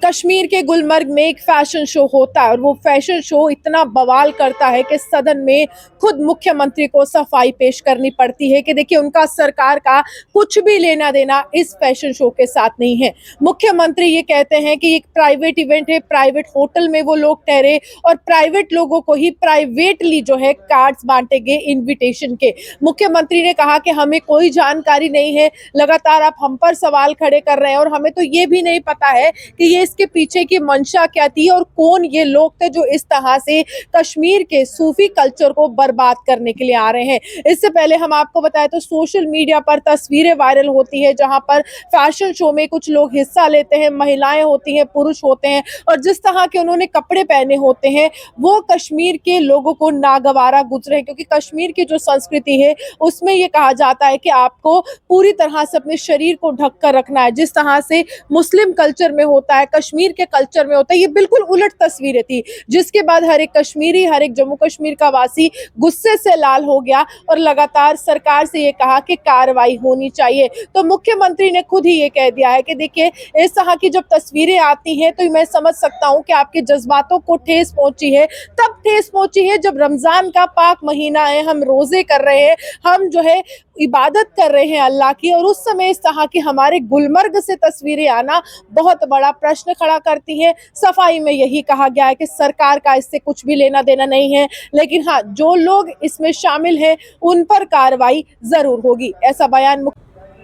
कश्मीर के गुलमर्ग में एक फैशन शो होता है और वो फैशन शो इतना बवाल करता है कि सदन में खुद मुख्यमंत्री को सफाई पेश करनी पड़ती है कि देखिए उनका सरकार का कुछ भी लेना देना इस फैशन शो के साथ नहीं है। मुख्यमंत्री ये कहते हैं कि एक प्राइवेट इवेंट है, प्राइवेट होटल में वो लोग ठहरे और प्राइवेट लोगों को ही प्राइवेटली जो है कार्ड्स बांटे गए इन्विटेशन के। मुख्यमंत्री ने कहा कि हमें कोई जानकारी नहीं है, लगातार आप हम पर सवाल खड़े कर रहे हैं और हमें तो ये भी नहीं पता है कि ये इसके पीछे की मंशा क्या थी और कौन ये लोग थे जो इस तरह से कश्मीर के सूफी कल्चर को बर्बाद करने के लिए आ रहे हैं। इससे पहले हम आपको बताएं तो सोशल मीडिया पर तस्वीरें वायरल होती है जहां पर फैशन शो में कुछ लोग हिस्सा लेते हैं, महिलाएं होती हैं, पुरुष होते हैं और जिस तरह के उन्होंने कपड़े पहने होते हैं वो कश्मीर के लोगों को नागवारा गुजरे, क्योंकि कश्मीर की जो संस्कृति है उसमें ये कहा जाता है कि आपको पूरी तरह से अपने शरीर को ढक कर रखना है। जिस तरह से मुस्लिम कल्चर में होता है, कश्मीर के कल्चर में होता है, ये बिल्कुल उलट तस्वीरें थी, जिसके बाद हर एक कश्मीरी, हर एक जम्मू कश्मीर का वासी गुस्से से लाल हो गया और लगातार सरकार से ये कहा कि कार्रवाई होनी चाहिए। तो मुख्यमंत्री ने खुद ही ये कह दिया है कि देखिए इस तरह की जब तस्वीरें आती हैं तो मैं समझ सकता हूं कि आपके जज्बातों को ठेस पहुंची है, तब ठेस पहुंची है जब रमजान का पाक महीना है, हम रोजे कर रहे हैं, हम जो है इबादत कर रहे हैं अल्लाह की, और उस समय इस तरह की हमारे गुलमर्ग से तस्वीरें आना बहुत बड़ा प्रश्न खड़ा करती हैं। सफाई में यही कहा गया है कि सरकार का इससे कुछ भी लेना देना नहीं है, लेकिन हाँ जो लोग इसमें शामिल हैं उन पर कार्रवाई जरूर होगी। ऐसा बयान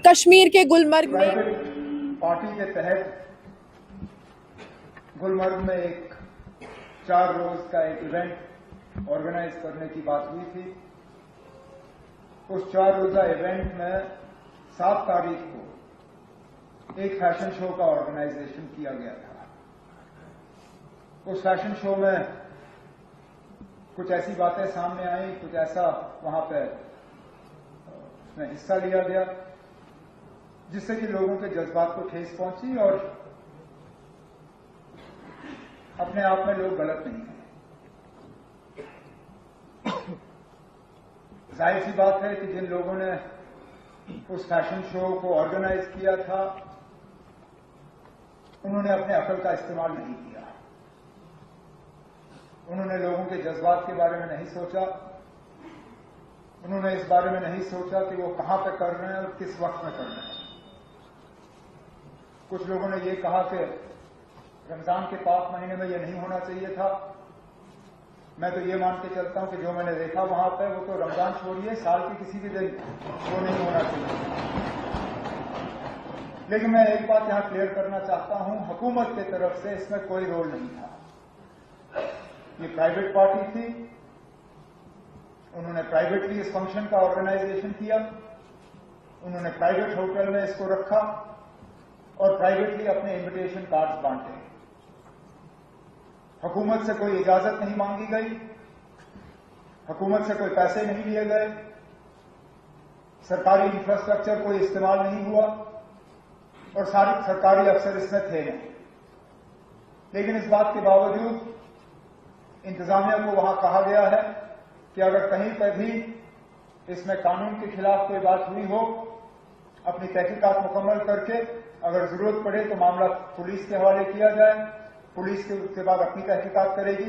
कश्मीर के गुलमर्ग में पार्टी के तहत गुलमर्ग में एक 4 रोज का एक इवेंट ऑर्गेनाइज करने की बात हुई थी। उस 4 रोजा इवेंट में 7 तारीख को एक फैशन शो का ऑर्गेनाइजेशन किया गया था। उस फैशन शो में कुछ ऐसी बातें सामने आई, कुछ ऐसा वहां पे उसमें हिस्सा लिया गया जिससे कि लोगों के जज्बात को ठेस पहुंची और अपने आप में लोग गलत नहीं हैं। जाहिर सी बात है कि जिन लोगों ने उस फैशन शो को ऑर्गेनाइज किया था उन्होंने अपने अकल का इस्तेमाल नहीं किया। उन्होंने लोगों के जज्बात के बारे में नहीं सोचा, उन्होंने इस बारे में नहीं सोचा कि वो कहां पे कर रहे हैं और किस वक्त में कर रहे हैं। कुछ लोगों ने ये कहा कि रमजान के पाक महीने में ये नहीं होना चाहिए था। मैं तो ये मान के चलता हूं कि जो मैंने देखा वहां पर वो तो रमजान छोड़िए, साल के किसी भी दिन वो नहीं होना चाहिए। लेकिन मैं एक बात यहां क्लियर करना चाहता हूं, हुकूमत की तरफ से इसमें कोई रोल नहीं था। ये प्राइवेट पार्टी थी, उन्होंने प्राइवेटली इस फंक्शन का ऑर्गेनाइजेशन किया, उन्होंने प्राइवेट होटल में इसको रखा और प्राइवेटली अपने इन्विटेशन कार्ड्स बांटे। हुकूमत से कोई इजाजत नहीं मांगी गई, हुकूमत से कोई पैसे नहीं लिए गए, सरकारी इंफ्रास्ट्रक्चर कोई इस्तेमाल नहीं हुआ और सारे सरकारी अफसर इसमें थे नहीं। लेकिन इस बात के बावजूद इंतजामिया को वहां कहा गया है कि अगर कहीं पर भी इसमें कानून के खिलाफ कोई बात हुई हो, अपनी तहकीकात मुकम्मल करके अगर जरूरत पड़े तो मामला पुलिस के हवाले किया जाए, पुलिस के उसके बाद अपनी तहकीकात करेगी।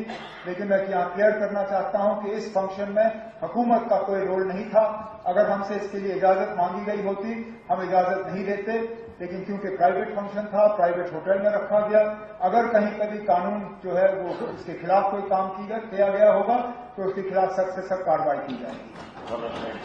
लेकिन मैं यहां क्लियर करना चाहता हूं कि इस फंक्शन में हुकूमत का कोई रोल नहीं था। अगर हमसे इसके लिए इजाजत मांगी गई होती हम इजाजत नहीं देते, लेकिन क्योंकि प्राइवेट फंक्शन था, प्राइवेट होटल में रखा गया, अगर कहीं कभी कानून जो है वो उसके खिलाफ कोई काम किया गया होगा तो उसके खिलाफ सख्त से सख्त कार्रवाई की जाएगी।